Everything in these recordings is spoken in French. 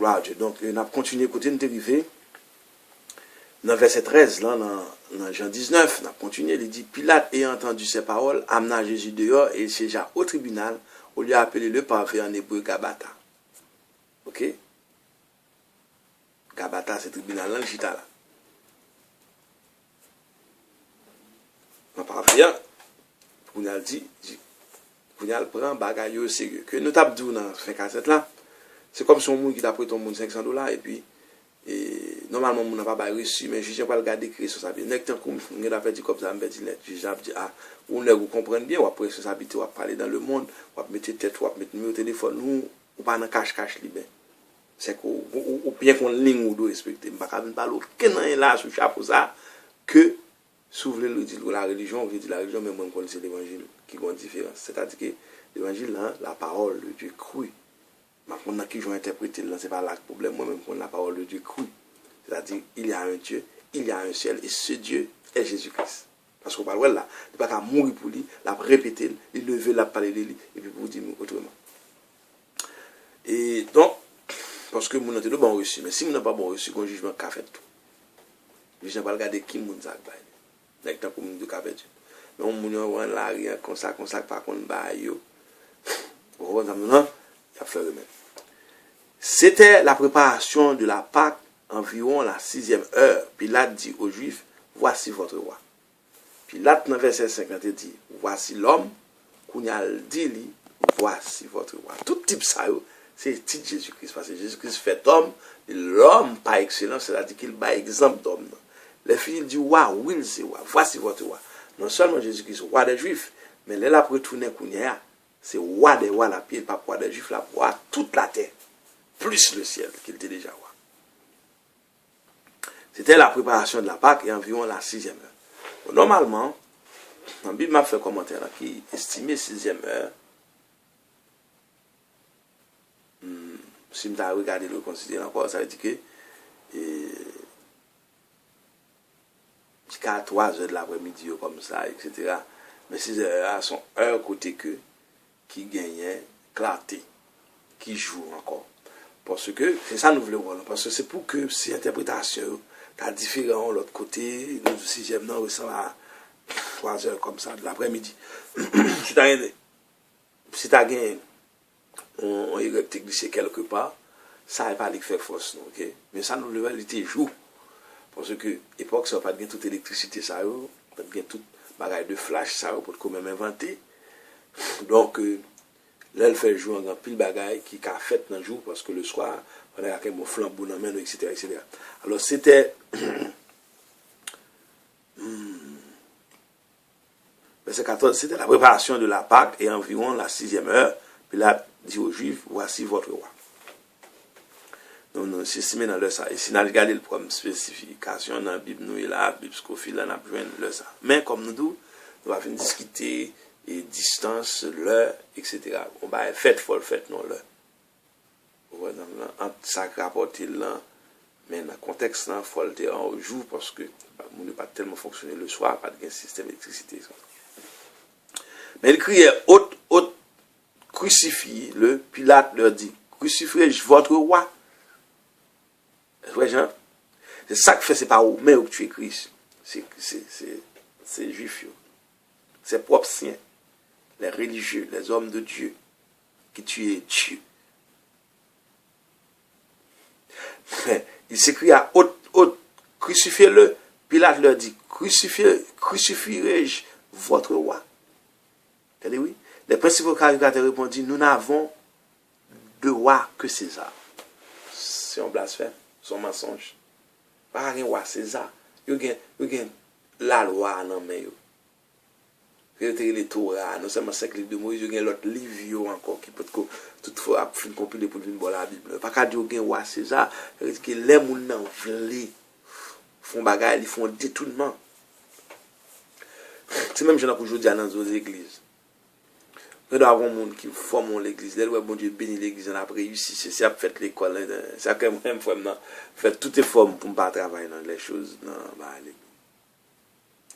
Gloire à Dieu. Donc, on a continué côté nous arrivé. Dans verset 13, là, dans Jean 19, on a continué, il dit, Pilate ayant entendu ces paroles, amena Jésus dehors et il siégea au tribunal, on lui a appelé le parfait en hébreu Gabata. Ok? Gabata, c'est le tribunal là, le chita là. On parle bien, on a dit, on a prend bagaille au sérieux. Que nous t'avons dit dans fin cassette là, c'est comme si on qui t'a prêté ton monde $500 et puis, normalement, on n'a pas reçu, mais je n'ai pas regardé écrit sur sa vie. N'est-ce pas comme on a fait comme ça, on a dit, ah, on vous comprendre bien, ou après responsabilité, on va parler dans le monde, on va mettre tête, on va mettre numéro de téléphone, nous, on va dans cache-cache libre. C'est qu'on bien qu'on ligne ou doit respecter. Je ne vais pas parler aucun là sur chapeau ça que s'ouvrir le dit la religion, on veut dire la religion, mais moi, c'est l'évangile qui a une différence. C'est-à-dire que l'évangile, la parole de Dieu crue. Maintenant, qui j'ai interprété, ce n'est pas là le problème, moi-même, pour la parole de Dieu crue. C'est-à-dire, il y a un Dieu, il y a un ciel, et ce Dieu est Jésus-Christ. Parce qu'on parle là, il n'y a pas qu'à mourir pour lui, la répéter, il lever, la parler de lui, et puis pour dire autrement. Et donc, parce que mon entendez bon reçu, mais si mon n'a pas bon reçu, qu'on jugement qu'a fait tout. Je n'ai pas regardé qui mon zak bail. N'est pas comme de qu'a fait. Mais on moun là rien comme ça pas qu'on bail yo. Bon, non, il a fait remède. C'était la préparation de la Pâque, environ la 6e heure. Pilate dit aux Juifs, voici votre roi. Pilate, dans verset 50, dit, voici l'homme, qu'on a dit, voici votre roi. Tout type ça, c'est le titre de Jésus-Christ. Parce que Jésus-Christ fait homme, l'homme par excellence, c'est-à-dire qu'il bat exemple d'homme. Les filles disent, waouh, oui, c'est roi, voici votre roi. Non seulement Jésus-Christ, roi des Juifs, mais là, après tourner, c'est roi des rois, la pierre, pas roi des Juifs, la roi toute la terre. Plus le ciel qu'il était déjà roi. C'était la préparation de la Pâque et environ la 6e heure. Bon, normalement, la Bible m'a fait un commentaire là, qui estimait 6e heure. Si je regarde le considérer encore, ça veut dire que jusqu'à 3 heures de l'après-midi comme ça, etc. Mais 6 heures sont un côté que qui gagnait clarté, qui joue encore. Parce que, c'est ça nous voulons voir, parce que c'est pour que ces interprétations, t'as différent l'autre côté, nous, 6e, non, ressemble à 3 heures comme ça de l'après-midi. Si t'as gagné, on est glissé quelque part, ça n'est pas les faire force, ok? Mais ça nous le était jour. Parce que, l'époque, ça n'a pas de toute électricité, ça, pas de toute bagaille de flash, ça, pour quand même inventer. Donc, là, elle fait jouer en pile bagaille qui a fait dans le jour, parce que le soir, on a un flambeau dans la main, etc., etc. Alors, c'était. Verset 14, c'était la préparation de la Pâque et environ la 6e heure. Puis là, dit aux Juifs, voici votre roi. Nous estimons dans le ça. Et si nous regardons le problème spécification dans la Bible, nous et la Bible Scofield, nous avons le ça. Mais comme nous disons, nous allons discuter et distance, l'heure, etc. On va faire folle, fête non l'heure. Ça rapporte là, mais dans le contexte, il faut le dire au jour parce que nous ne pas tellement fonctionner le soir, pas de système d'électricité. Mais il criait, haute, crucifie-le. Pilate leur dit, crucifierai-je votre roi? C'est ça que fait, c'est pas où, mais où tu es Christ. C'est juif. C'est propre sien. Les religieux, les hommes de Dieu, qui tuent Dieu. Il s'écrit à haute, crucifiez-le. Pilate leur dit, crucifierai-je votre roi? Regardez, oui. Les principaux caricateurs répondent, nous n'avons de roi que César. C'est un blasphème, c'est un mensonge. Pas un roi César. Il y a la loi dans les mains. Il y a les Torah, non seulement 5 livres de Moïse, il y a l'autre livre encore qui peut toutefois compiler pour une bonne la Bible. Pas qu'à dire qu'il y a un roi César, c'est que les gens font bagarre, ils font détournement. C'est même je n'ai pas aujourd'hui dans nos églises. Il doit y avoir des gens qui forment l'église. Là, bon Dieu bénit l'église, on a réussi. C'est ça, fait l'école. C'est quand même fait toutes les formes pour ne pas travailler dans les choses.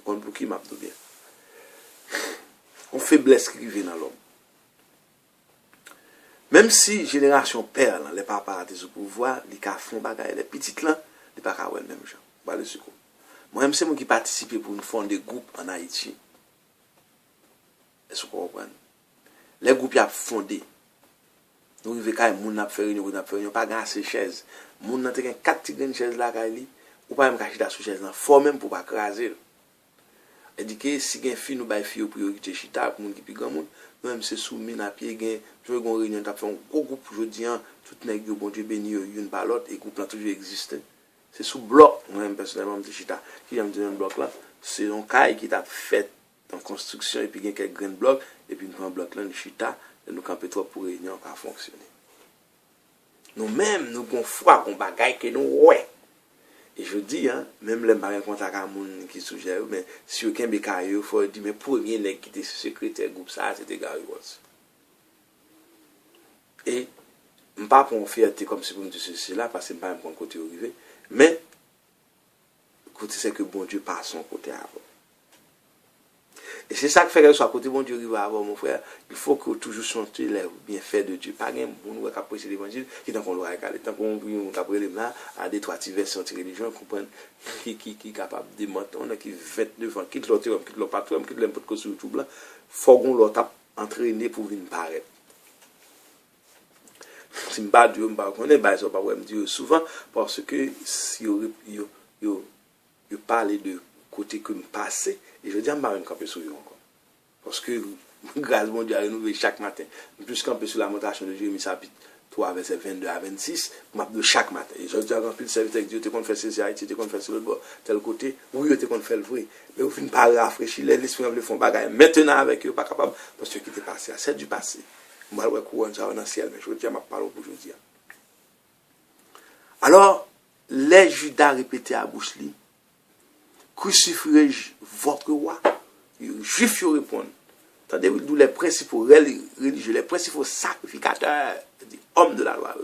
On pour qui m'a tout bien. On faiblesse qui vient dans l'homme. Même si génération père, les papas étaient sous pouvoir, les cas font bagaille, les petites là, les pas qu'à même gens. Voilà ce coup. Moi-même, c'est moi qui participe pour nous fonder des groupes en Haïti. Est-ce que vous comprenez? Les groupes y a fondé. Nous arrivons quand même, nous avons fait réunion, pas gagner ces chaises. Nous avons 4 petites chaises là, ou pas même cacher sous chaise là, fort même pour pas craser. Et dit que si gen fi nous bay fi au priorité chita pour moun qui pi grand monde, nous même c'est soumis na pied gen, je veux gon réunion t'a fait un gros groupe jodi an, tout nèg yo bon Dieu béni yo une par l'autre et groupe là toujours existé. C'est sous bloc, moi même personnellement de chita, qui j'aime dire un bloc là, c'est un caille qui t'a fait en construction et puis gen quelques grains de bloc et puis nous prend bloc là nous chita et nous camper trop pour réunion pas fonctionner. Nous même nous gon foi gon bagaille que nous ouais. Et je dis, hein, même les marins contact à moun qui suggèrent, mais si aucun bécaille, il faut dire, mais premier nèg qui était secrétaire groupe ça, c'était Gary Watts. Et, je ne pas pour en fierté comme si vous me disiez cela, parce que je ne pas un côté arrivé, mais, côté c'est que bon Dieu passe son côté avant. Et c'est ça que fait que soit côté bon Dieu arrive avant, mon frère, il faut que toujours chanter les bienfaits de Dieu. Pas un bon qui apprécie l'évangile, qui tant qu'on l'aura égalé, tant qu'on apprend là, à des trois versions anti-religion, comprendre qui est capable de monter, qui 29 ans, qui l'autre, qui l'autre patron, qui l'autre pas sur YouTube là, faut qu'on l'autre entraîné pour venir paraître. Si je pas Dieu, je ne connais pas, je ne pas dire souvent, parce que si yo parle de côté que me passé, et je dis, je ne vais pas camper sur eux encore. Parce que, grâce à Dieu, a renouvelé chaque matin. Plus camper sur la montation de Jérémie chapitre 3, verset 22 à 26, de chaque matin. Et je dis, quand le service avec Dieu, tu as fait ceci, tu as fait sur le bord, tel côté, oui, tu as fait le vrai. Mais au final, pas rafraîchir, l'esprit de font bagaille. Maintenant, avec eux, pas capable, parce que ce qui était passé, c'est du passé. Moi, je vais courir dans le ciel, mais je veux dire, je parle pour aujourd'hui. Alors, les Judas répétaient à bouche li, crucifierai-je votre roi? Les Juifs répondent. Attendez, d'où les principaux religieux, les principaux sacrificateurs, hommes de la loi,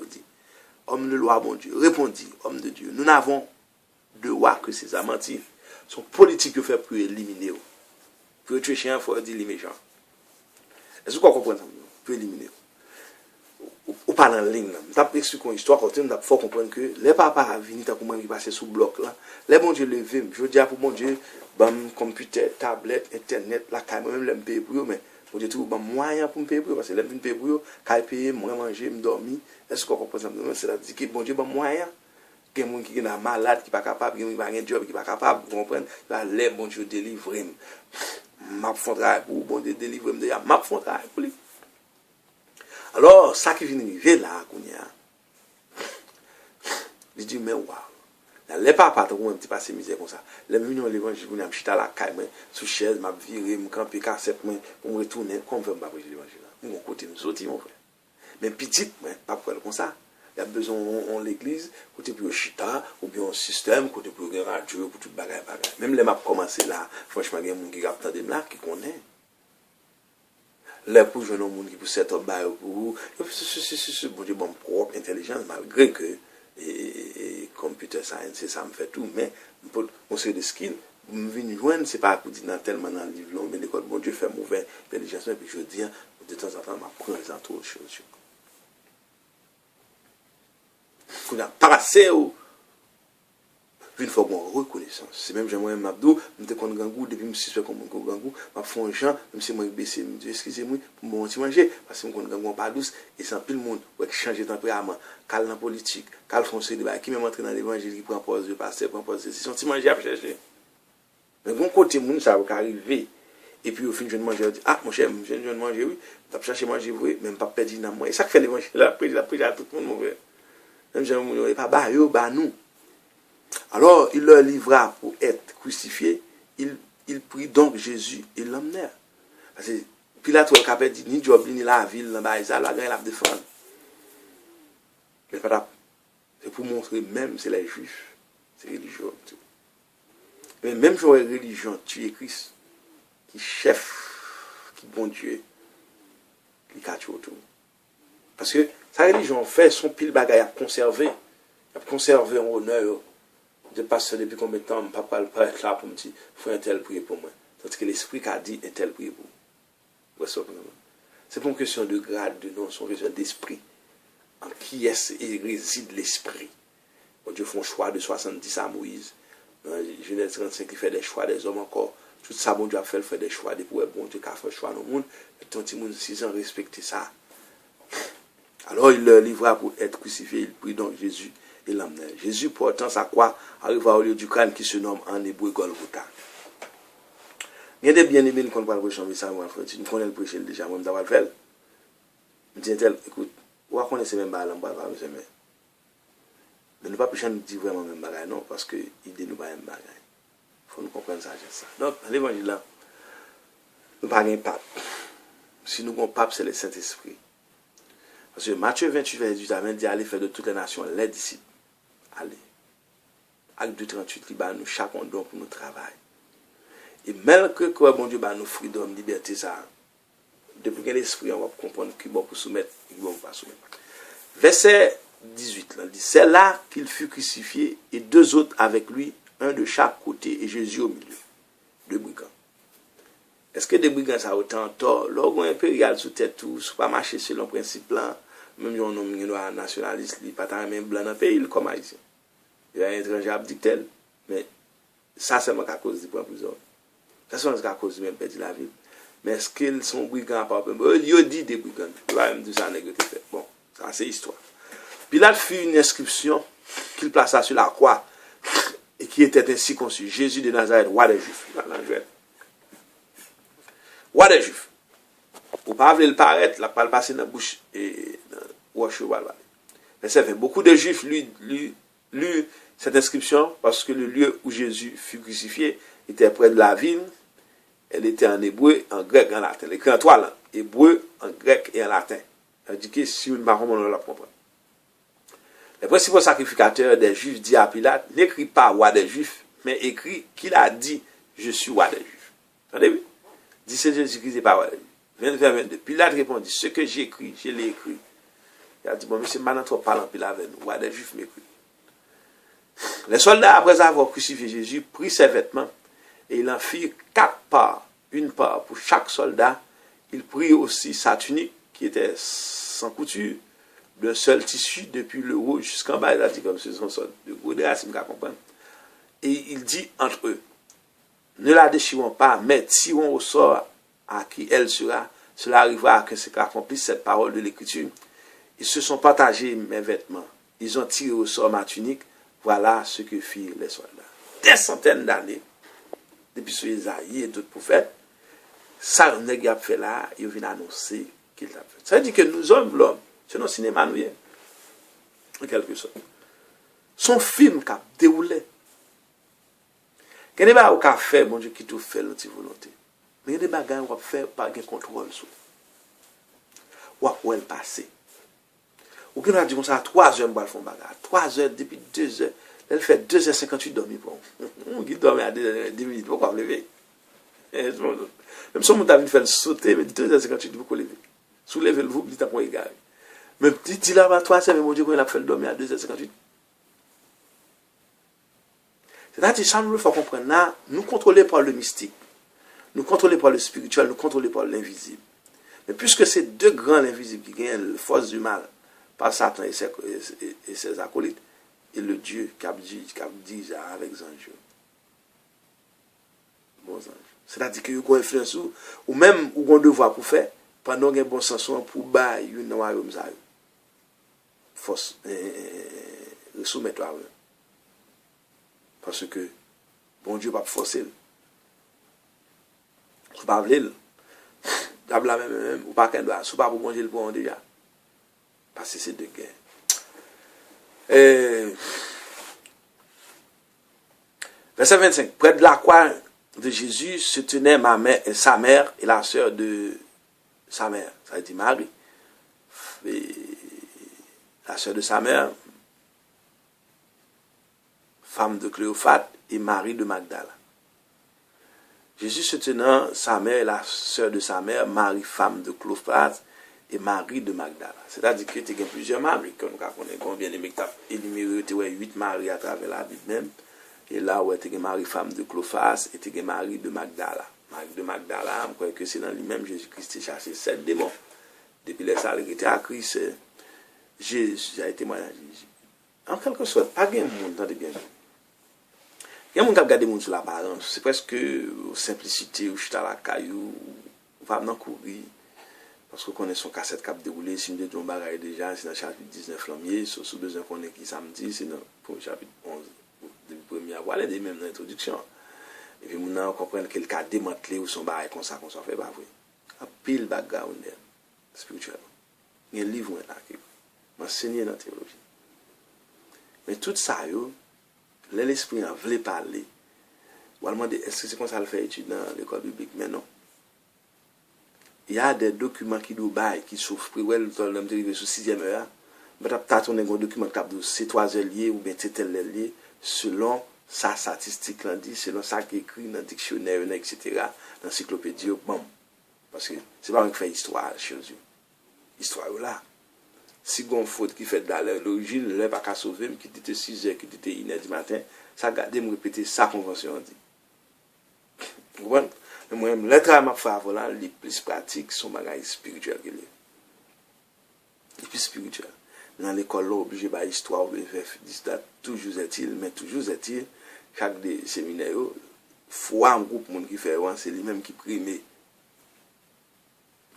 homme de loi, bon Dieu, répondit, homme de Dieu, nous n'avons de roi que ces amantifs. Son politique fait pour éliminer. Pour tuer chien, il faut dire les méchants. Est-ce que vous comprenez ça? Pour éliminer. Ou pas dans la ligne. Je vais expliquer une histoire, il faut comprendre que les papas viennent qui passent sous le bloc là. Les bon Dieu levé, je dis pour mon Dieu, computer, tablette, internet, la caméra, même les payer pour eux, mais bon Dieu trouve moyen pour me payer pour eux, parce que les me payer pour eux, quand ils payent, moi manger, me dormir. Est-ce que vous comprenez ça? C'est-à-dire que bon Dieu moyen. Il y a des gens qui sont malades, qui ne sont pas capables, qui n'ont pas de job, qui ne sont pas capables, vous comprenez? Les bon Dieu délivre. Je fais travail pour bon Dieu délivre, je fais travail pour lui. Alors, ça qui vient arriver là, je dis, mais waouh. Les papas, ont un petit passé misère comme ça. Les millions l'évangile, je suis à la caille, sous chaise, je viré, je camper, cassette, pour me retourner, comme je ne veux pas l'évangile. Mon côté, nous sortis, mon frère. Mais petit, pas pour comme ça. Il y a besoin en l'église, côté pour chita, ou bien un système, côté pour un radio, pour tout bagaille. Même les maps commencé là, franchement, il y a des gens qui attendent là, qui connaissent. Les pour jeunes gens qui pour set up pour bon Dieu bon propre intelligence malgré que et computer science c'est ça me fait tout mais on sait des skills me venir joindre c'est pas pour dire tellement dans le livre mais l'école bon Dieu fait mauvais intelligence et puis je dis de temps en temps m'apprendre les autres choses qu'on a passé une fois qu'on reconnaissance c'est même j'aimerais m'abdou me te connais gangou depuis me suspect comme gangou m'a font gens même si moi baisser me dire excusez-moi pour mon petit manger parce que me connais gangou pas douce et sans pile monde ouais changer tempérament cal dans politique cal foncer débat qui même entrer dans l'évangile qui prend pause de pasteur prend pause c'est son petit manger à chercher mais bon côté monde ça va arriver et puis au fin je manger dit ah mon cher je viens de manger oui t'as cherché manger oui même pas perdu dans moi et ça fait l'évangile là après à tout le monde mon frère même j'aime pas ba yo ba nous. Alors, il leur livra pour être crucifié. Il prit donc Jésus et l'emmenèrent. Parce que Pilate a dit, ni job, ni la ville, la baïsa, la gagne la défendre. Mais c'est pour montrer même, c'est les juifs, c'est religieux. Mais même si on est religion, tu es Christ, qui chef, qui bon Dieu, qui cache autour. Parce que sa religion fait son pile bagaille à conserver. À conserver en honneur. Je passe depuis combien de temps, papa ne pas être là pour me dire, il faut un tel prier pour moi. Tandis que l'esprit qui a dit, un tel prier pour moi. C'est pas une question de grade, de nom, c'est une question d'esprit. En qui est-ce et réside l'esprit? Bon Dieu fait un choix de 70 à Moïse. Dans Genèse 35, il fait des choix des hommes encore. Tout ça, bon Dieu a fait des choix. Depuis, bon Dieu a fait des choix dans le monde. Et tant que 6 ans respecter ça. Alors il le livra pour être crucifié. Il prit donc Jésus et l'emmenait. Jésus, portant sa croix, arriva au lieu du crâne qui se nomme en hébreu Golgotha. Il y a des bien-aimés qui ne connaissent pas le ça, nous connaissons le prêcher déjà, moi, d'avoir fait. Je dis, écoute, on va connaître même pas l'embarras, mais nous ne pas prêcher nous dire vraiment même bagaille, non, parce que l'idée nous pas même bagaille. Il faut nous comprendre ça, j'ai ça. Donc, dans l'évangile là, nous pas un pape. Si nous avons un pape, c'est le Saint-Esprit. Parce que Matthieu 28, verset 18 à 20 dit, allez faire de toutes les nations les disciples. Allez. Acte 2, 38, il nous chaque don pour nous travailler. Et même que bon Dieu nous freedom, liberté, ça, depuis que l'esprit, on va comprendre qui va pour soumettre et qui va pas soumettre. Verset 18, là, dit, c'est là qu'il fut crucifié et 2 autres avec lui, un de chaque côté et Jésus au milieu. 2 brigands. Est-ce que des brigands ça a autant tort? L'orgon impérial sous tête tout, sous pas marcher selon le principe là, même si on nomme nationaliste, il n'y a pas de même blanc dans le pays comme haïtien. Il y a un étranger abdictel, mais ça c'est à cause du point prison. Ça c'est à cause du même perdre la vie. Mais est-ce qu'ils sont brigands par exemple? Il dit des brigands. Il va même dire ça négocier fait. Bon, ça c'est histoire. Pilate fit une inscription qu'il plaça sur la croix et qui était ainsi conçue. Jésus de Nazareth, roi des Juifs. Roi des Juifs. Pour pas le paraître, la pas le passer dans la bouche et dans cheval. Mais ça fait beaucoup de Juifs lu cette inscription parce que le lieu où Jésus fut crucifié était près de la ville. Elle était en hébreu, en grec, en latin. L'écrit en 3 langues. Hébreu, en grec et en latin. Ça dit que si une marron, on la comprend. Les principaux sacrificateurs des Juifs dit à Pilate, n'écrit pas roi des Juifs, mais écrit qu'il a dit, je suis roi des Juifs. Vous avez vu? Dit c'est Jésus-Christ, pas roi des Juifs. 22. Pilate répondit, ce que j'ai écrit, je l'ai écrit. Il a dit, bon, monsieur, maintenant, trop parlant, Pilate avec nous, roi des Juifs m'écrit. Les soldats, après avoir crucifié Jésus, prit ses vêtements et il en fit 4 parts, une part pour chaque soldat. Il prit aussi sa tunique qui était sans couture, d'un seul tissu depuis le haut jusqu'en bas. Il a dit comme ce sont de gros racines qu'à comprendre. Et il dit entre eux, ne la déchirons pas, mais tirons au sort à qui elle sera. Cela arrivera à que s'accomplisse cette parole de l'Écriture. Ils se sont partagés mes vêtements. Ils ont tiré au sort ma tunique. Voilà ce que firent les soldats. Des centaines d'années, depuis sur Isaïe et d'autres prophètes, ça, on a fait là, il vient annoncer qu'il l'a fait. Ça veut dire que nous sommes l'homme, c'est notre cinéma, nous y est. En quelque sorte. Son film qui a déroulé. Il y a des choses qui a fait, bon Dieu, qui tout fait l'anti-volonté. Mais il y a des choses qui a fait par un contrôle sur. Ou à quoi elle passé. Ou qu'on a dit comme ça, 3 heures, je fais un bagage. 3 heures, depuis 2 heures. Elle fait 2h58 dormir pour on qui dormait à 10 minutes, pourquoi vous lever? Même si on t'a fait sauter, mais 2h58, pourquoi lever? Soulevez le vous, dites à point égal. Mais petit là, à 3 heures, mais mon Dieu, il a fait dormir à 2h58. C'est-à-dire, ça nous faut comprendre là, nous contrôlons par le mystique, nous contrôlons par le spirituel, nous contrôlons par l'invisible. Mais puisque c'est 2 grands invisibles qui gagnent la force du mal, par Satan et ses acolytes, et le Dieu qui a dit avec les anges. Bons anges. C'est-à-dire que vous avez influence ou même vous avez un devoir pour faire, pendant que vous avez un bon sens pour bailler une royaume. Force, soumettre à eux. Parce que, bon Dieu ne va pas forcer. Si vous ne voulez pas, ou pas qu'un doigt, si vous ne voulez pas, vous ne pouvez pas déjà. Parce que c'est de guerre. Verset 25. Près de la croix de Jésus se tenait sa mère et la sœur de sa mère. Ça veut dire Marie. Et la sœur de sa mère, femme de Cléophate, et Marie de Magdala. Jésus se tenant sa mère et la sœur de sa mère, Marie, femme de Cléophate, et Marie de Magdala. C'est-à-dire que tu as plusieurs Marie, comme nous connaissons combien de mecs énumérés, tu as 8 Marie à travers la Bible même. Et là, tu as Marie, femme de Cléophas, et tu as Marie de Magdala. Marie de Magdala, je crois que c'est dans lui-même Jésus-Christ qui cherché 7 démons. Depuis les salles qui étaient à Christ, Jésus a été témoignage. En quelque sorte, pas bien monde, entendez bien. Il y a un monde qui a regardé monde sur l'apparence. C'est presque simplicité, ou chita la caillou, ou pas dans courir. Parce qu'on connaît son cassette qui a déroulé, si nous devons bagaille déjà, c'est dans le chapitre 19 l'amier, sous besoin qu'on ait qui samedi, c'est dans le chapitre 11, depuis le premier avoir, les mêmes dans l'introduction. Et puis maintenant, on comprend que le cas démantelé ou son bagaille comme ça fait pas vrai. Un pile background spirituel. Il y a un livre là qui m'enseigner dans la théologie. Mais tout ça, l'esprit a voulu parler. Ou alors demander, est-ce que c'est comme ça le fait étude dans l'école biblique? Mais non. Il y a des documents qui nous baillent, qui souffrent. Ouais, l'homme arrivé sur 6e heure. Mais tu as un document qui dit c'est 3 heures liées ou bien c'est tel lié selon sa statistique, selon ça qui est écrit dans le dictionnaire, etc. Dans l'encyclopédie. Bon. Parce que c'est pas moi qui fais histoire chez Dieu. Histoire là. Si on faute qui fait dans l'origine, ne va pas sauver, mais qui était 6 heures, qui était 1 heure du matin, ça garde me répéter sa convention dit. Vous comprenez? Moi, le travail m'a fait voilà, les plus pratiques sont bagages spirituels qui les plus spirituels. Dans l'école là, obligé par histoire, toujours est-il, mais toujours est-il, chaque des séminaires, faut un groupe monde qui fait c'est lui-même qui prime.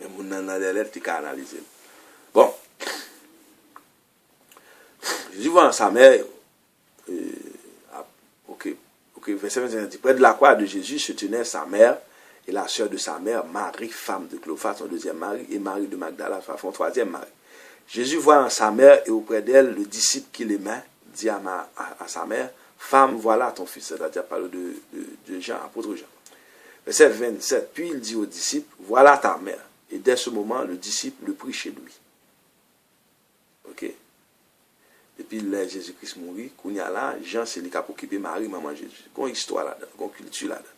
Mais mon dans les lettres qui analyser. Bon. Jésus voit sa mère, verset 21 dit, près de la croix de Jésus se tenait sa mère et la sœur de sa mère, Marie, femme de Clophas, son deuxième mari, et Marie de Magdala, son troisième mari. Jésus voit sa mère et auprès d'elle le disciple qui l'aimait, dit à sa mère, femme, voilà ton fils, c'est-à-dire parle de Jean, apôtre Jean. Verset 27, puis il dit au disciple, voilà ta mère. Et dès ce moment, le disciple le prit chez lui. Ok? Et puis là, Jésus-Christ mourit, qu'on y a là, Jean, c'est lui qui a occupé Marie, maman Jésus. Qu'on histoire là-dedans, qu'on culture là-dedans.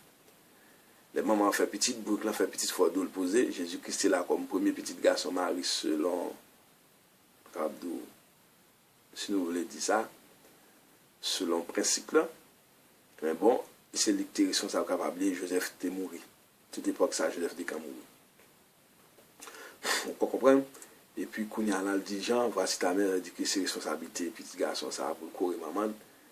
Les mamans fait petite boucle, fait petite fois d'eau le poser. Jésus-Christ est là comme premier petit garçon Marie selon, si nous voulons dire ça, selon le principe là. Mais bon, c'est lui qui est responsable capable, Joseph est mort. Toute époque ça, Joseph est mort. On comprend? Et puis, quand il y a là, le dit Jean, voici ta mère, dit que c'est responsabilité, petit garçon, ça pour courir maman,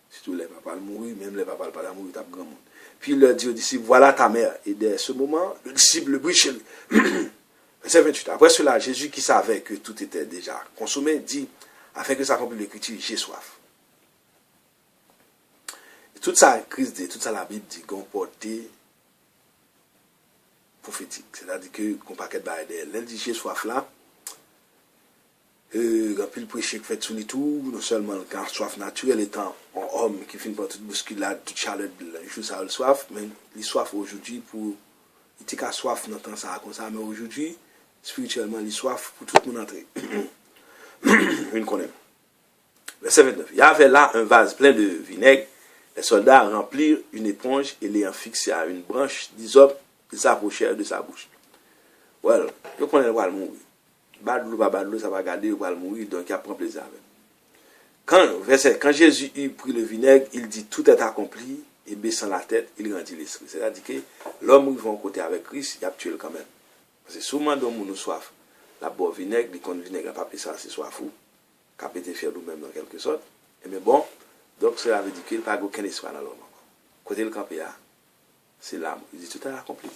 surtout les papas mourir, même les papas pas mourir, t'as grand monde. Puis il leur dit au disciple, voilà ta mère. Et dès ce moment, le disciple le prit chez lui. Verset 28. Après cela, Jésus, qui savait que tout était déjà consommé, dit, afin que s'accomplisse l'écriture, j'ai soif. Et tout ça, Christ dit, tout ça, la Bible dit, qu'on portait prophétique. C'est-à-dire que, qu'on paquet de barres d'elle. Elle dit, j'ai soif là. Puis le prêcher qui fait tout, non seulement quand soif naturelle étant un homme qui finit par toute bousculade, toute chaleur, joue ça le soif, mais il soif aujourd'hui pour. Il était qu'à soif dans le temps ça comme ça, mais aujourd'hui, spirituellement, il soif pour tout le monde entrer. Je connais. Verset 29. Il y avait là un vase plein de vinaigre. Les soldats remplirent une éponge et l'ayant fixé à une branche d'hysope, ils s'approchèrent de sa bouche. Well, je connais le roi mourir. Badlou, pas badlou, ça va garder, il va mourir, donc il prend plaisir avec. Quand Jésus eut pris le vinaigre, il dit tout est accompli, et baissant la tête, il rendit l'esprit. C'est-à-dire que l'homme qui va en côté avec Christ, il a tué quand même. Parce que souvent, dans nous soif, la boire vinaigre, les comptes vinaigre, pas ça, c'est soif ou, qui été fier nous-mêmes dans quelque sorte. Et mais bon, donc cela veut dire qu'il n'y a pas aucun espoir dans l'homme. Côté le campé, c'est l'âme. Il dit tout est accompli.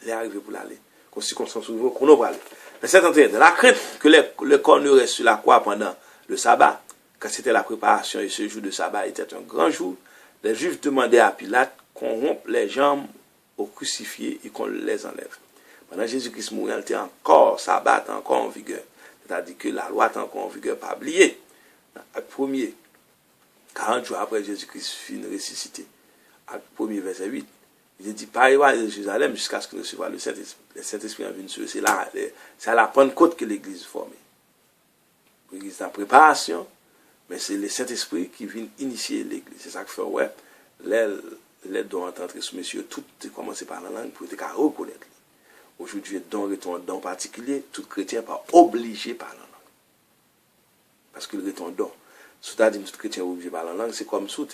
Il est arrivé pour l'aller. Qu'on circonstance nouveau, qu'on va aller. Verset 31. De la crainte que le corps ne reste sur la croix pendant le sabbat, quand c'était la préparation et ce jour de sabbat était un grand jour, les Juifs demandaient à Pilate qu'on rompe les jambes aux crucifiés et qu'on les enlève. Pendant Jésus-Christ mourit, il était encore sabbat, encore en vigueur. C'est-à-dire que la loi est encore en vigueur, pas oublié. Acte 1er, 40 jours après Jésus-Christ fut ressuscité. Acte 1er, verset 8. Il dit, pareil à Jérusalem jusqu'à ce que nous recevions le Saint-Esprit. Le Saint-Esprit est venu sur eux. C'est à la Pentecôte que l'Église est formée. L'Église est en préparation, mais c'est le Saint-Esprit qui vient initier l'Église. C'est ça que fait, ouais, les dons entrer sous messieurs, tout commencer par la langue pour être reconnaître. Aujourd'hui, don est un don particulier, tout chrétien n'est pas obligé par la langue. Parce que le est un don. C'est-à-dire tout chrétien est obligé par la langue, c'est comme ça, tout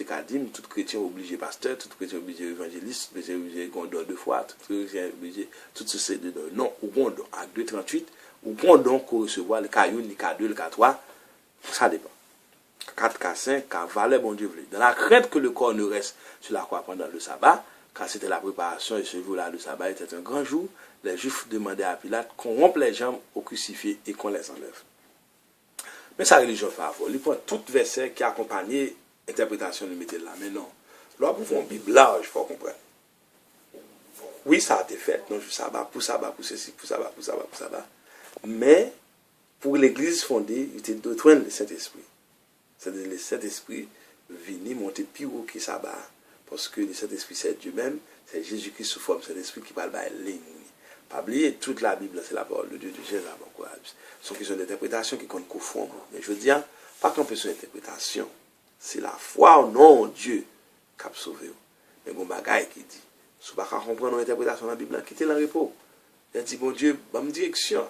chrétien est obligé pasteur, tout chrétien est obligé évangéliste, tout chrétien est obligé gondor de foi, tout chrétien est obligé, tout ce c'est de non, ou gondor. Acte 2, 38, ou prend donc recevoir le K1, le K2, le K3, ça dépend. 4, K5, K valait bon Dieu voulait. Dans la crainte que le corps ne reste sur la croix pendant le sabbat, car c'était la préparation et ce jour-là, le sabbat était un grand jour, les Juifs demandaient à Pilate qu'on rompe les jambes aux crucifiés et qu'on les enlève. Mais sa religion fait avoir. Il prend tout verset qui accompagnait l'interprétation de mettre là. Mais non. Là, pour une Bible large, il faut comprendre. Oui, ça a été fait. Non, je sabbat, pour ceci, pour sabbat, pour sabbat, pour sabbat. Mais, pour l'église fondée, il était doctrine du Saint-Esprit. C'est-à-dire, le Saint-Esprit vient monter plus haut que sabbat. Parce que le Saint-Esprit, c'est Dieu-même. C'est Jésus-Christ sous forme Saint-Esprit qui parle par ligne. Pas oublier, toute la Bible, c'est la parole de Dieu, de Jésus. Ce sont questions d'interprétation qui comptent conforme. Mais je veux dire, pas qu'en question d'interprétation. C'est la foi au nom de Dieu qui a sauvé. Mais bon bagaille qui dit, si vous ne pouvez pas comprendre l'interprétation de la Bible, quittez le repos. Il a dit, bon Dieu, bonne direction.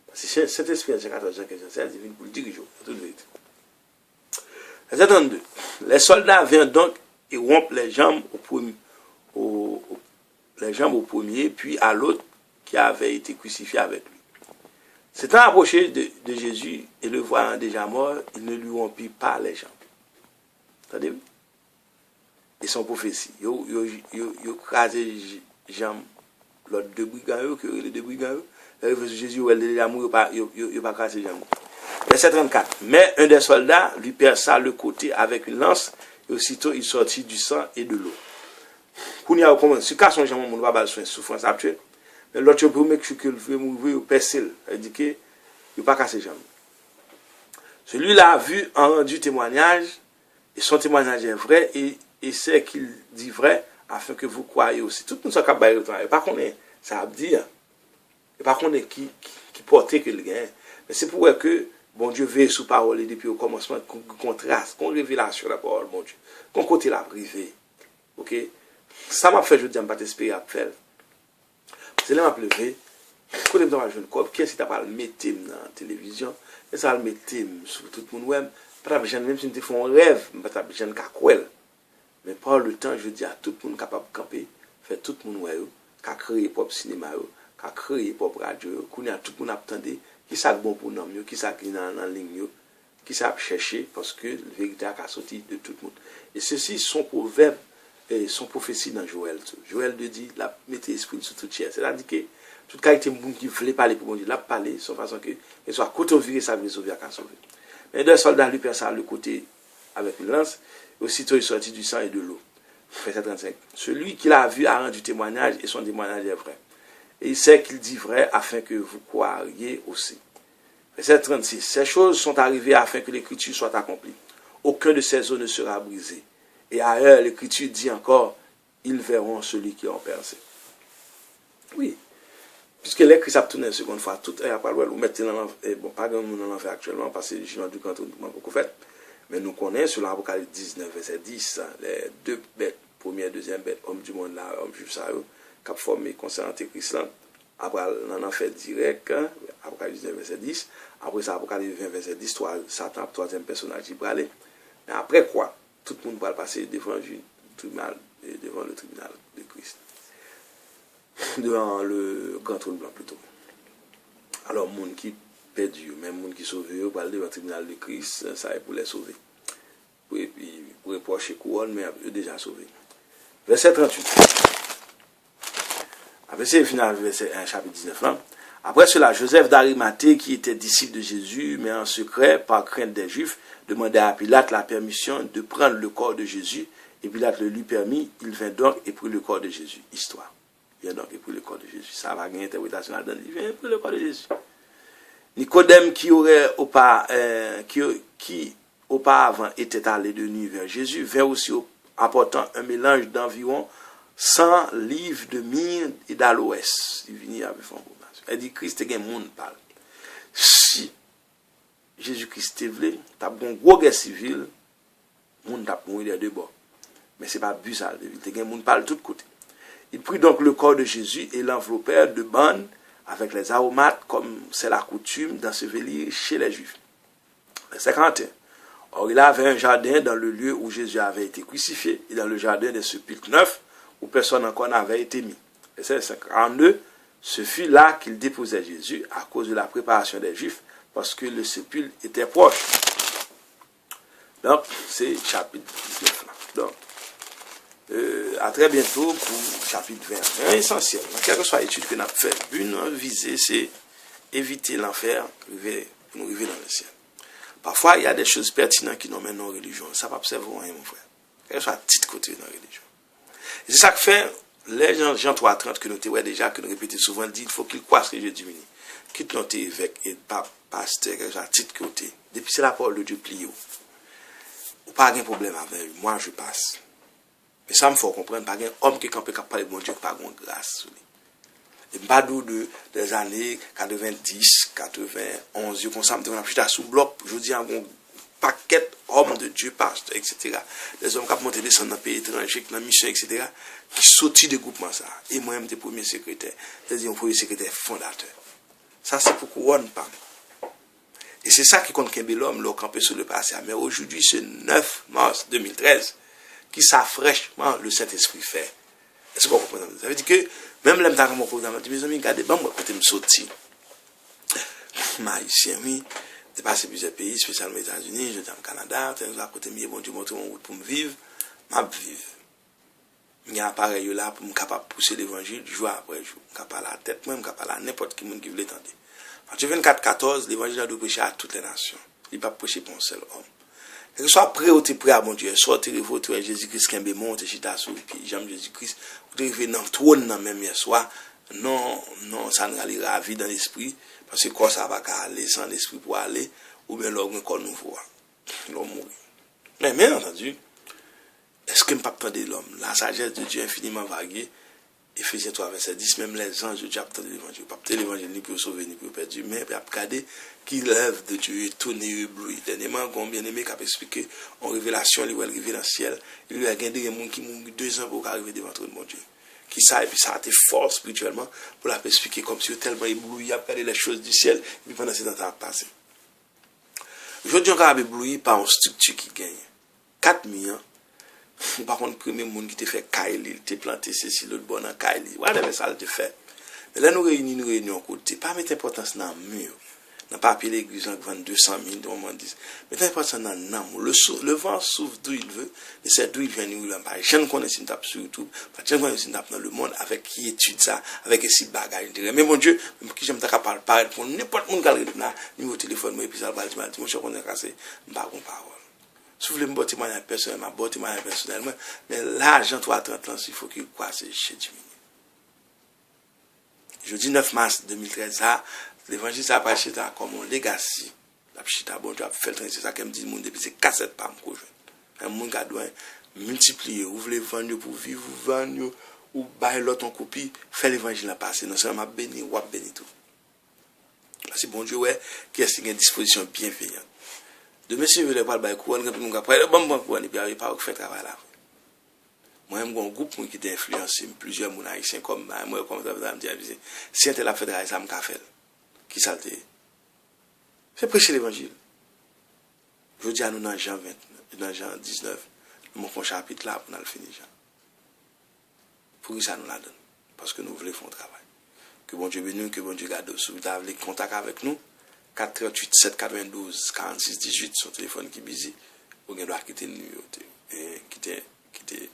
Parce que cet esprit, Jean 14, Jean 15, Jean 16, il vient pour le diriger. C'est tout vérité. Verset 32. Les soldats viennent donc et rompent les jambes au premier, puis à l'autre qui avait été crucifié avec lui. S'étant approché de Jésus et le voyant déjà mort, il ne lui rompit pas les jambes. Entendez-vous? Et son prophétie. Il crasé les jambes l'autre deux brigands, que les deux brigands. Jésus, il a mouru, il n'a pas cassé les jambes. Verset 34. Mais un des soldats lui perça le côté avec une lance, et aussitôt il sortit du sang et de l'eau. Quand il y a commencé, si casse son jambe, on va pas le souffrance actuelle. Mais l'autre, pour mettre que le veut mourir, il perce. Il dit qu'il n'a pas cassé les jambes. Celui-là a vu, a rendu témoignage, et son témoignage est vrai, et c'est qu'il dit vrai, afin que vous croyez aussi. Tout le monde soit capable de retourner. Et pas qu'on est, ça veut dire, et pas qu'on est qui portait que le gain. Mais c'est pour que, bon Dieu veille sous parole, et depuis au commencement, qu'on trace, qu'on révélation la parole, bon Dieu, qu'on côté la privée. Ok? Ça m'a fait, je dis, je ne vais pas t'espérer à faire. C'est là que je me levé. Quand je me suis dit, qui est-ce qui t'a pas le mettre dans la télévision? Et ça le mettre sur tout le monde web. Même si je me fais un rêve, je ne suis pas quoi. Mais par le temps, je dis à tout le monde capable de camper, faire tout le monde web, qui a créé propre cinéma, qui a créé propre radio, qui a tout le monde attendait, qui est bon pour nous, qui est dans la ligne, qui sait chercher, parce que la vérité a sorti de tout le monde. Et ceci sont proverbes. Et son prophétie dans Joël. Joël dit, la mettez esprit sur toute chair. C'est-à-dire que toute qualité de monde qui voulait parler pour Dieu, l'a parlé, sans façon que, il soit côté viré, ça veut sauver à sauver. Mais deux soldats lui perçaient le côté avec une lance, et aussitôt il sortit du sang et de l'eau. Verset 35. Celui qui l'a vu a rendu témoignage, et son témoignage est vrai. Et il sait qu'il dit vrai, afin que vous croiriez aussi. Verset 36. Ces choses sont arrivées afin que l'écriture soit accomplie. Aucun de ces os ne sera brisé. Et ailleurs, l'Écriture dit encore, ils verront celui qui a percé. Oui. Puisque l'Écriture a tourné une seconde fois, tout est à part, vous mettez dans l'enfer, bon, pas grand monde dans l'enfer actuellement, parce que le jugement du canton n'a pas beaucoup fait. Mais nous connaissons sur l'Apocalypse 19, verset 10, les deux bêtes, première et deuxième bête, homme du monde là, homme juif ça, qui a formé concernant Christ là. Après, on en fait direct, Apocalypse 19, verset 10. Après ça, Apocalypse 20, verset 10, Satan, troisième personnage qui parlait. Mais après quoi? Tout le monde va passer devant le tribunal de Christ. Devant le grand trône blanc plutôt. Alors, les gens qui perdent, même les gens qui sauvent, ils vont devant le tribunal de Christ, ça est pour les sauver. Pour reprocher couronne, mais ils sont déjà sauvés. Verset 38. Après, c'est le final, verset 1, chapitre 19. Là. Après cela, Joseph d'Arimathée, qui était disciple de Jésus, mais en secret, par crainte des Juifs, demanda à Pilate la permission de prendre le corps de Jésus, et Pilate le lui permit, il vint donc et prit le corps de Jésus. Histoire. Il vient donc et prit le corps de Jésus. Ça va gagner interprétation là-dedans. Il vient et prit le corps de Jésus. Nicodème, qui auparavant était allé de nuit vers Jésus, vint aussi apportant un mélange d'environ 100 livres de myrrhe et d'aloès. Il vient avec son bourgeois. Elle dit, Christ est un monde parle. Si Jésus-Christ est venu, tu as un gros guerre civile, le monde a mouru de bords. Mais ce n'est pas but ça. Il y a un monde parle de tous côtés. Il prit donc le corps de Jésus et l'enveloppèrent de bandes avec les aromates, comme c'est la coutume d'ensevelir chez les Juifs. Verset 41. Or, il avait un jardin dans le lieu où Jésus avait été crucifié, et dans le jardin des sépulcres neufs, où personne encore n'avait été mis. Verset 42. Ce fut là qu'il déposait Jésus à cause de la préparation des Juifs, parce que le sépulcre était proche. Donc, c'est chapitre 19 là. Donc, à très bientôt pour chapitre 20. C'est essentiel. Quelle que soit l'étude que nous avons faite, une visée, c'est éviter l'enfer pour nous arriver dans le ciel. Parfois, il y a des choses pertinentes qui nous mènent dans la religion. Ça va pas observer rien, mon frère. Quel que soit le petit côté dans la religion. Et c'est ça que fait les Jean 3:30 que nous avons déjà, que nous répétons souvent, dit il faut qu'il croisse que Dieu diminue. Quitte notre évêque et pasteur, quel que soit le petit côté. Depuis c'est la parole de Dieu pliée. Pas de problème avec lui. Moi, je passe. Mais ça me faut comprendre, pas un homme qui est capable de parler de mon Dieu, pas de grâce. Et pas des années 90, 91, comme ça, on a acheté sous bloc, je dis un paquet d'hommes de Dieu, pasteurs, etc. Des hommes qui ont monté descendre dans le pays étranger, dans la mission, etc., qui sortent de groupement ça. Et moi-même, j'étais premier secrétaire. C'est-à-dire, un premier secrétaire fondateur. Ça, c'est pour couronne, pas. Et c'est ça qui compte qu'un bel homme, le campé sur le passé. Mais aujourd'hui, ce 9 mars 2013, qui fraîchement le Saint-Esprit fait. Est-ce qu'on comprend? Ça veut dire que, même l'homme dans mon programme, je dis, mes amis, regardez, bon, moi, côté me sortir. Maïsien, oui. J'ai passé plusieurs pays, spécialement les États-Unis, j'étais au Canada, à côté de bon Dieu, montrer mon route pour me vivre, m'a vivre. Il y a un appareil là pour me capable de pousser l'évangile, jour après jour. Je capable la tête, moi, je capable à n'importe qui qui veut l'entendre. En 24-14, l'évangile a dû prêcher à toutes les nations. Il n'a pas prêché pour un seul homme. Que soit prêt ou prêt à mon Dieu, soit tu es Jésus-Christ qui est monté, chita sur le pied, j'aime Jésus-Christ, ou tu es dans le trône, même hier soir, non, ça ne rallira la vie dans l'esprit, parce que quand ça va aller sans l'esprit pour aller, ou bien l'homme encore nouveau, l'homme mourir. Mais bien entendu, est-ce que je ne peux pas attendre l'homme? La sagesse de Dieu infiniment vaguée, Éphésiens 3, verset 10, même les anges de Dieu attendent l'évangile. Pas peut-être l'évangile ni pour sauver, ni pour perdre, mais pour regarder qui l'œuvre de Dieu est tourné ébloui. Dernièrement, qu'on bien aimé qui a expliqué en révélation, il va arriver dans le ciel. Il lui a gagné des gens qui ont 2 ans pour arriver devant tout le monde. Qui ça, et puis ça a été fort spirituellement pour la expliquer comme si tellement ébloui, il a regardé les choses du ciel, et puis pendant ce temps, ça a passé. Aujourd'hui, on a ébloui par une structure qui gagne 4 millions. Par contre, le premier monde qui te fait Kaili, il te planté ceci, l'autre bon en Kaili. Whatever ça te fait. Mais là, nous réunions côté. Pas mettre importance dans le mur. Dans le papier l'église, on vend 200 000, on dit. Mettez importance dans le nom. Le vent souffle d'où il veut, mais c'est d'où il vient, nous, là. Je ne connais pas sur YouTube, je ne connais pas dans le monde avec qui étude ça, avec ces bagages. Mais mon Dieu, même qui j'aime ta parler pour n'importe qui qui est là, numéro téléphone, et puis ça va dire, mon cher, on est cassé, je ne parle pas. Si vous voulez me bâtir témoignage personnellement, mais l'argent, toi, 30 ans, il faut qu'il croise chez Dieu. Jeudi 9 mars 2013, l'évangile ça a passé comme un legacy. La pchita, bon, tu as fait le c'est ça qu'elle me dit, depuis c'est cassette par me rejoindre. Un monde qui doit multiplier, vous voulez vendre pour vivre, vous vendre, ou bailler l'autre en copie, faire l'évangile à passer. Non seulement béni, ou béni tout. Parce que bon Dieu, ouais, qui est une disposition bienveillante. De monsieur veut pas le bail couronne quand nous après bon couronne et puis il pas fait travail là. Moi j'ai un groupe qui t'a influencé plusieurs moun haïtiens comme moi comme ça me dire si elle a fait travail ça me ca fait. Qui ça te fait prêcher l'évangile. Je dis à nous dans Jean 20 dans Jean 19 mon chapitre là pour nous le finir Jean. Pour que ça nous la donne parce que nous voulons faire un travail. Que bon Dieu bénisse, que bon Dieu garde sous vous contact avec nous. 438 792 46 18 son téléphone qui busy ou bien doit quitter le numéro quitter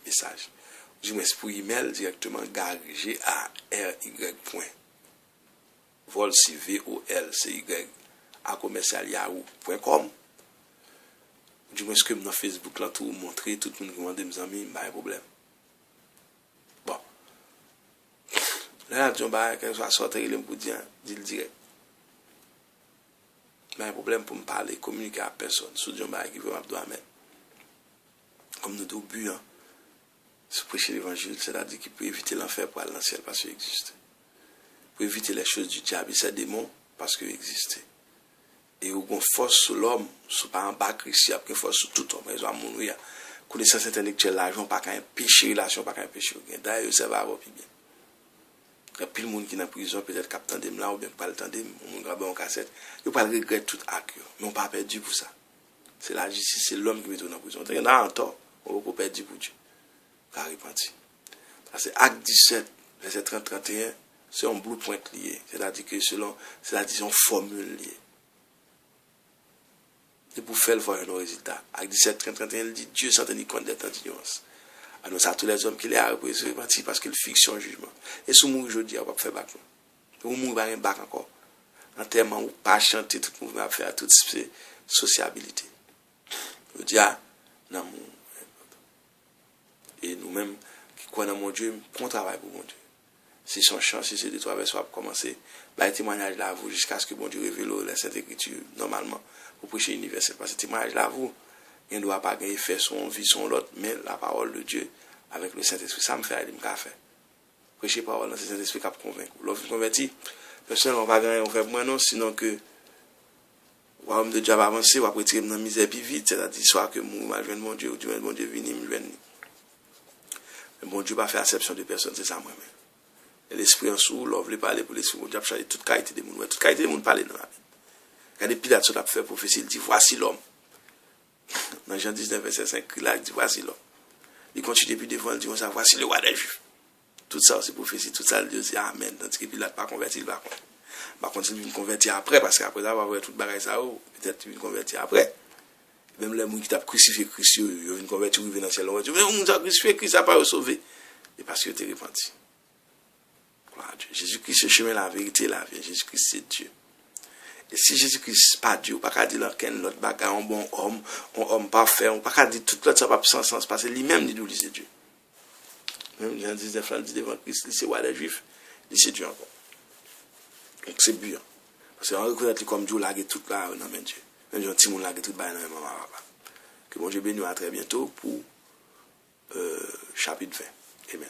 message je me pour email directement gargy vol à commercial yahoo.com du moins que dans Facebook là tout montrer tout le monde qui demande mes amis pas un problème bon là John ba quand soit sortir il pour dire direct. Mais un problème pour me parler, communiquer à personne. Sous Dieu, qui veut m'abdomen. Comme nous deux buts, c'est prêcher l'évangile, c'est-à-dire qu'il peut éviter l'enfer pour aller dans le ciel parce qu'il existe. Pour éviter les choses du diable et ses démons parce qu'il existe. Et où on force sur l'homme, sur pas un bas Christ, il y a une force sur tout homme. Ils ont mon connaissance intellectuelle, l'argent, pas qu'un péché, relation, pas qu'un péché. D'ailleurs, ça va avoir plus bien. Il y a plus de monde qui est en prison, peut-être captain de là, ou bien pas le temps de on grabe en cassette. Il pas regretter tout acte, mais on pas perdu pour ça. C'est la justice, c'est l'homme qui met en prison. Il y en a un tort, on va perdu pour Dieu. Car repenti. C'est acte 17, verset 30-31, c'est un blueprint lié. C'est-à-dire que c'est une formule liée. Et pour faire voir un résultat. Avec 17-31, il dit Dieu s'en tenir compte des temps d'ignorance. Alors, ça, tous les hommes qui l'ont représenté parce qu'il fixe un jugement. Et si vous aujourd'hui, on va faire bac. Vous ne pouvez pas bac encore. En termes où pas chanter, tout le monde va faire toute sociabilité. Je dis, non, et nous-mêmes, qui croyons dans mon Dieu, on travaille pour mon Dieu. Si son chance, si c'est de 3 verset, pour commencer, le témoignage là, vous, jusqu'à ce que mon Dieu révèle la Sainte Écriture, normalement, pour prêcher universel. Parce que le témoignage là, vous, il ne doit pas gagner faire son vie, son l'autre, mais la parole de Dieu avec le Saint-Esprit. Ça me fait aller me faire. Prêcher parole dans le Saint-Esprit qui a convaincu. Lorsque converti, personnellement, pas gagner, on fait moins non, sinon que, l'homme de Dieu va avancer, va retirer dans la misère plus vite, c'est-à-dire, soit que moi, je viens de mon Dieu, ou du mon Dieu vini, je viens. Mais bon Dieu va faire acception de personne, c'est ça moi-même. Et l'esprit en sous, l'homme veut parler pour l'esprit, bon Dieu a changé toute qualité des monde, toute qualité des monde parler dans la vie. Regardez Pilate, ça a fait prophétie, il dit, voici l'homme. Dans Jean 19, verset 5, là, il dit, voici l'homme. Il continue depuis devant, il dit, voici le roi des Juifs. Tout ça, c'est prophétie, tout ça, Dieu dit, amen. Tandis que Pilate pas converti, il va contre. Par contre, il vient convertir après, parce qu'après avoir vu toute bagaille ça, peut-être il vient convertir après. Même les gens qui t'ont crucifié Christ, ils viennent convertir, ils viennent dans le ciel. Ils disent, mais on a crucifié Christ, ça n'a pas sauvé. Et parce que tu es repenti. Jésus-Christ, ce chemin, la vérité, la vie. Jésus-Christ, c'est Dieu. Et si Jésus-Christ n'est pas Dieu, on ne peut pas dire qu'un autre bagage, un bon homme, un homme parfait, on ne peut pas dire tout l'autre, ça va sans sens, parce que lui-même, il dit, c'est Dieu. Même Jean 19, il dit devant Christ, c'est roi des Juifs, il c'est Dieu encore. Donc c'est bien. Parce qu'on reconnaît comme Dieu l'a tout là, non, mais Dieu. Même si un petit monde l'a tout là, non, mais maman, papa. Que bon Dieu bénisse à très bientôt pour chapitre 20. Amen.